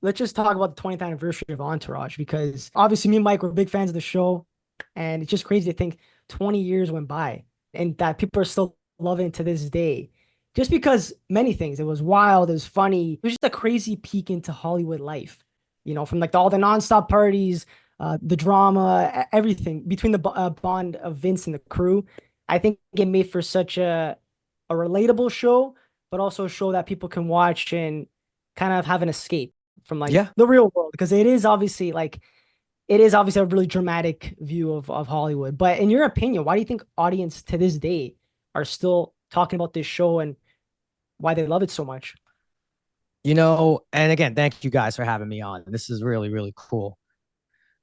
let's just talk about the 20th anniversary of Entourage because obviously me and Mike were big fans of the show, and it's just crazy to think 20 years went by and that people are still loving it to this day. Just because many things, it was wild, it was funny, it was just a crazy peek into Hollywood life, from like all the nonstop parties, the drama, everything between the bond of Vince and the crew. I think it made for such a relatable show, but also a show that people can watch and kind of have an escape from like Yeah. the real world because it is obviously a really dramatic view of Hollywood. But in your opinion, why do you think audience to this day are still talking about this show and why they love it so much? And again, thank you guys for having me on. This is really, really cool.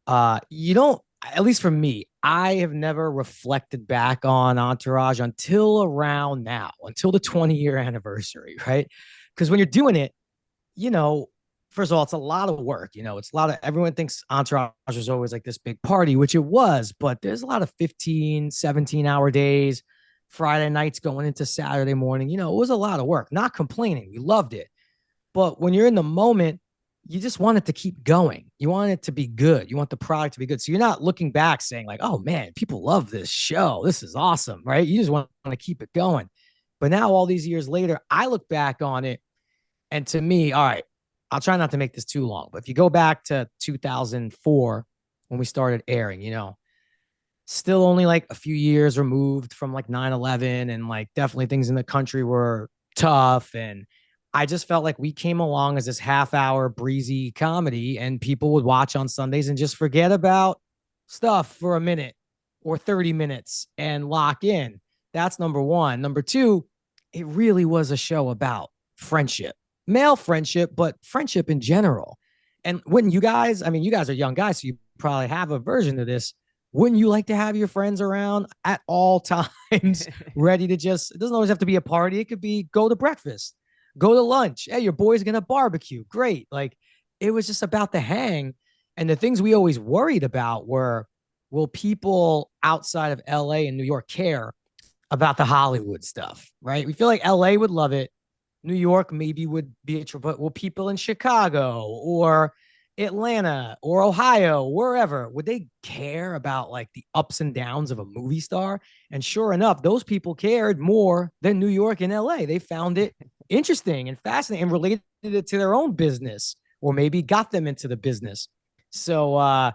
You don't, at least for me, I have never reflected back on Entourage until around now, until the 20-year anniversary, right? Because when you're doing it, you know, first of all, it's a lot of work. It's a lot of everyone thinks Entourage was always like this big party, which it was, but there's a lot of 15, 17-hour days, Friday nights going into Saturday morning. It was a lot of work. Not complaining. We loved it. But when you're in the moment, you just want it to keep going. You want it to be good. You want the product to be good. So you're not looking back saying, like, oh man, people love this show. This is awesome, right? You just want to keep it going. But now, all these years later, I look back on it. And to me, all right, I'll try not to make this too long. But if you go back to 2004, when we started airing, still only like a few years removed from like 9/11, and like definitely things in the country were tough. And I just felt like we came along as this half-hour breezy comedy, and people would watch on Sundays and just forget about stuff for a minute or 30 minutes and lock in. That's number one. Number two, it really was a show about friendship, male friendship, but friendship in general. And when you guys, I mean, you guys are young guys, so you probably have a version of this. Wouldn't you like to have your friends around at all times, ready to just, it doesn't always have to be a party. It could be go to breakfast, go to lunch. Hey, your boy's going to barbecue. Great. Like it was just about the hang. And the things we always worried about were, will people outside of LA and New York care about the Hollywood stuff, right? We feel like LA would love it. New York maybe would be a trip, but will people in Chicago or Atlanta or Ohio, wherever, would they care about like the ups and downs of a movie star? And sure enough, those people cared more than New York and LA. They found it interesting and fascinating and related it to their own business, or maybe got them into the business. So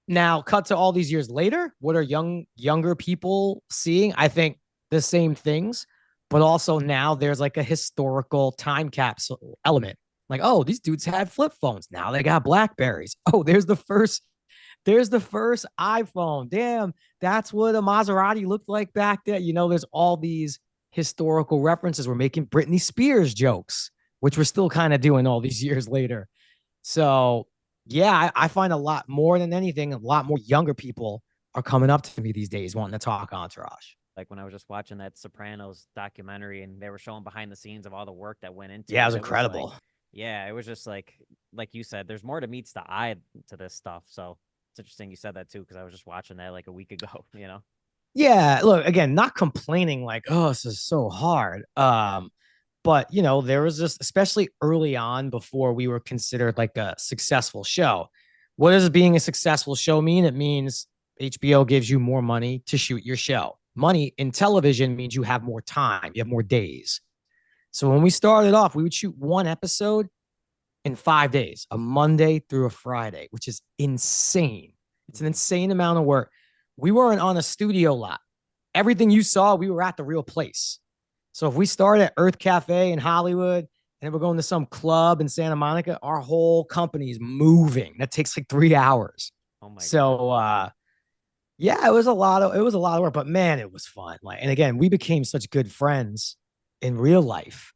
now cut to all these years later, what are younger people seeing? I think the same things, but also now there's like a historical time capsule element. Like, oh, these dudes had flip phones. Now they got Blackberries. Oh, there's the first iPhone. Damn, that's what a Maserati looked like back then. There's all these historical references. We're making Britney Spears jokes, which we're still kind of doing all these years later. So yeah, I find a lot more than anything, a lot more younger people are coming up to me these days wanting to talk Entourage. Like when I was just watching that Sopranos documentary and they were showing behind the scenes of all the work that went into Yeah, it was it. It was like, incredible. yeah, it was just like you said, there's more to meets the eye to this stuff. So it's interesting you said that too, because I was just watching that like a week ago, you know? Yeah, look, again, not complaining like, oh, this is so hard. But there was just, especially early on before we were considered like a successful show. What does being a successful show mean? It means HBO gives you more money to shoot your show. Money in television means you have more time, you have more days. So when we started off, we would shoot one episode in 5 days, a Monday through a Friday, which is insane. It's an insane amount of work. We weren't on a studio lot. Everything you saw, we were at the real place. So if we start at Earth Cafe in Hollywood and then we're going to some club in Santa Monica, our whole company is moving. That takes like 3 hours. Oh my God. So yeah, it was a lot of work, but man, it was fun. Like, and again, we became such good friends in real life.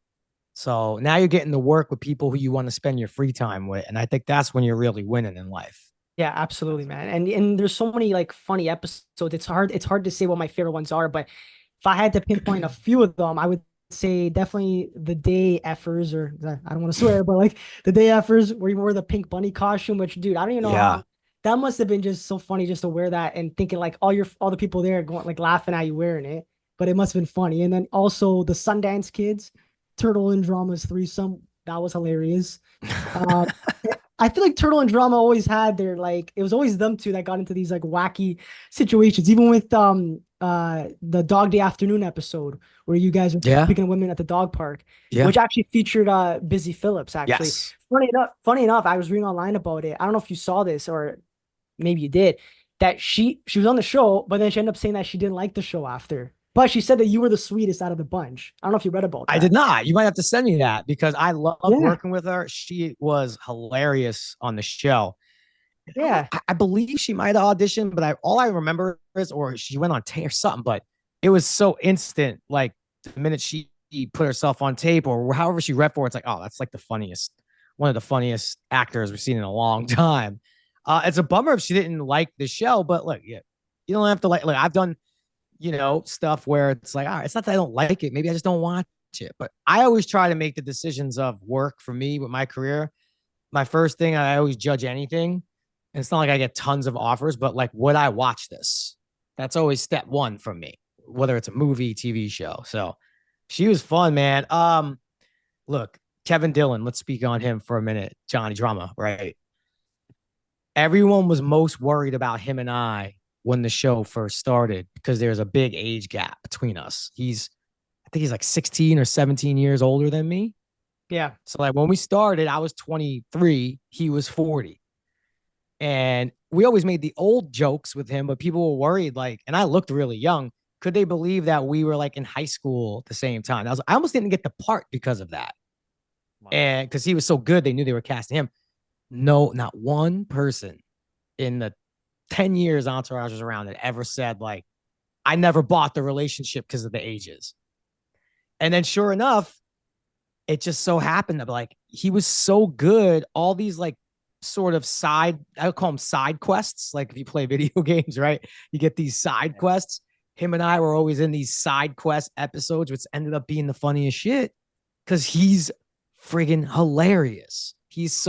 So now you're getting to work with people who you want to spend your free time with. And I think that's when you're really winning in life. Yeah, absolutely, man. And there's so many like funny episodes. It's hard to say what my favorite ones are, but if I had to pinpoint a few of them, I would say definitely the day effers, or I don't want to swear, but like the day effers where you wore the pink bunny costume, which dude, I don't even know Yeah. how that must have been just so funny just to wear that and thinking like all the people there going like laughing at you wearing it, but it must have been funny. And then also the Sundance Kids, Turtle and Dramas threesome. That was hilarious. Um, I feel like Turtle and Drama always had their like it was always them two that got into these like wacky situations. Even with the Dog Day Afternoon episode where you guys were Yeah. picking women at the dog park, Yeah. which actually featured Busy Phillips actually. Yes. Funny enough, I was reading online about it. I don't know if you saw this or maybe you did, that she was on the show, but then she ended up saying that she didn't like the show after. But she said that you were the sweetest out of the bunch. I don't know if you read about I did that. not. You might have to send me that because I loved Yeah, working with her. She was hilarious on the show. yeah. I believe she might have auditioned, but all I remember is, or she went on tape or something, but it was so instant. Like the minute she put herself on tape or however she read for it, it's like, oh, that's like one of the funniest actors we've seen in a long time. It's a bummer if she didn't like the show, but look, yeah, you don't have to like, I've done, stuff where it's like, all right, it's not that I don't like it. Maybe I just don't watch it. But I always try to make the decisions of work for me with my career. My first thing, I always judge anything. And it's not like I get tons of offers, but like, would I watch this? That's always step one from me, whether it's a movie, TV show. So she was fun, man. Look, Kevin Dillon, let's speak on him for a minute. Johnny Drama, right? Everyone was most worried about him and I when the show first started because there's a big age gap between us. I think he's like 16 or 17 years older than me. Yeah. So like when we started, I was 23, he was 40. And we always made the old jokes with him, but people were worried, like, and I looked really young. Could they believe that we were like in high school at the same time? I almost didn't get the part because of that. Wow. And because he was so good, they knew they were casting him. No, not one person in the 10 years Entourage was around that ever said, like, I never bought the relationship because of the ages. And then sure enough, it just so happened that like he was so good, all these like sort of I would call them side quests. Like if you play video games, right? You get these side quests. Him and I were always in these side quest episodes, which ended up being the funniest shit because he's friggin' hilarious.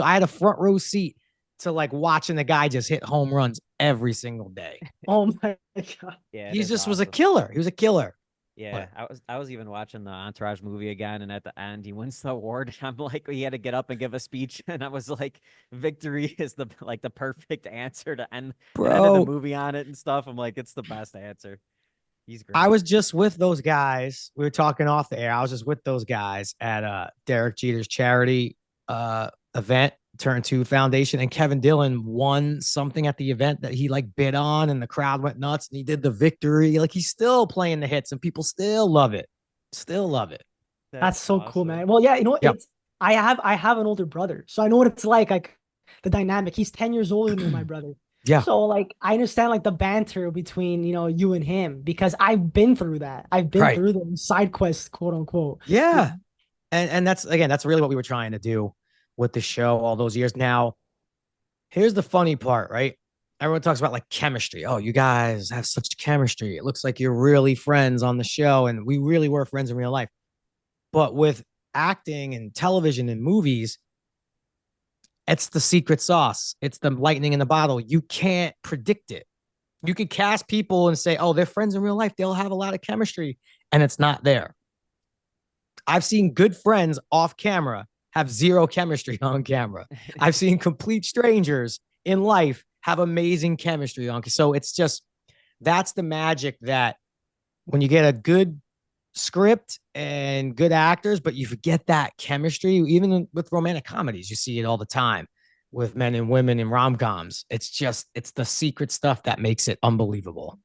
I had a front row seat to like watching the guy just hit home runs every single day. Oh my God. Yeah, He it is just was a awesome. killer. He was a killer. Yeah, I was even watching the Entourage movie again, and at the end he wins the award. I'm like, he had to get up and give a speech, and I was like, victory is the perfect answer to end the end of the Bro, movie on it and stuff. I'm like, it's the best answer. He's I great. was just with those guys. We were talking off the air. I was just with those guys at Derek Jeter's charity event, Turn Two Foundation, and Kevin Dillon won something at the event that he like bid on, and the crowd went nuts. And he did the victory. Like he's still playing the hits, and people still love it. Still love it. That's That's so cool, awesome. man. Well, yeah, Yep. I have an older brother, so I know what it's like the dynamic. He's 10 years older than my brother. Yeah. So like I understand like the banter between, you and him because I've been through that. I've been Right. through the side quest, quote unquote. Yeah. And that's again, that's really what we were trying to do with the show all those years. Now, here's the funny part, right? Everyone talks about like chemistry. Oh, you guys have such chemistry. It looks like you're really friends on the show, and we really were friends in real life. But with acting and television and movies, it's the secret sauce. It's the lightning in the bottle. You can't predict it. You could cast people and say, oh, they're friends in real life. They'll have a lot of chemistry, and it's not there. I've seen good friends off camera have zero chemistry on camera. I've seen complete strangers in life have amazing chemistry on. So it's just that's the magic that when you get a good script and good actors, but you forget that chemistry, even with romantic comedies, you see it all the time with men and women in rom-coms. It's the secret stuff that makes it unbelievable.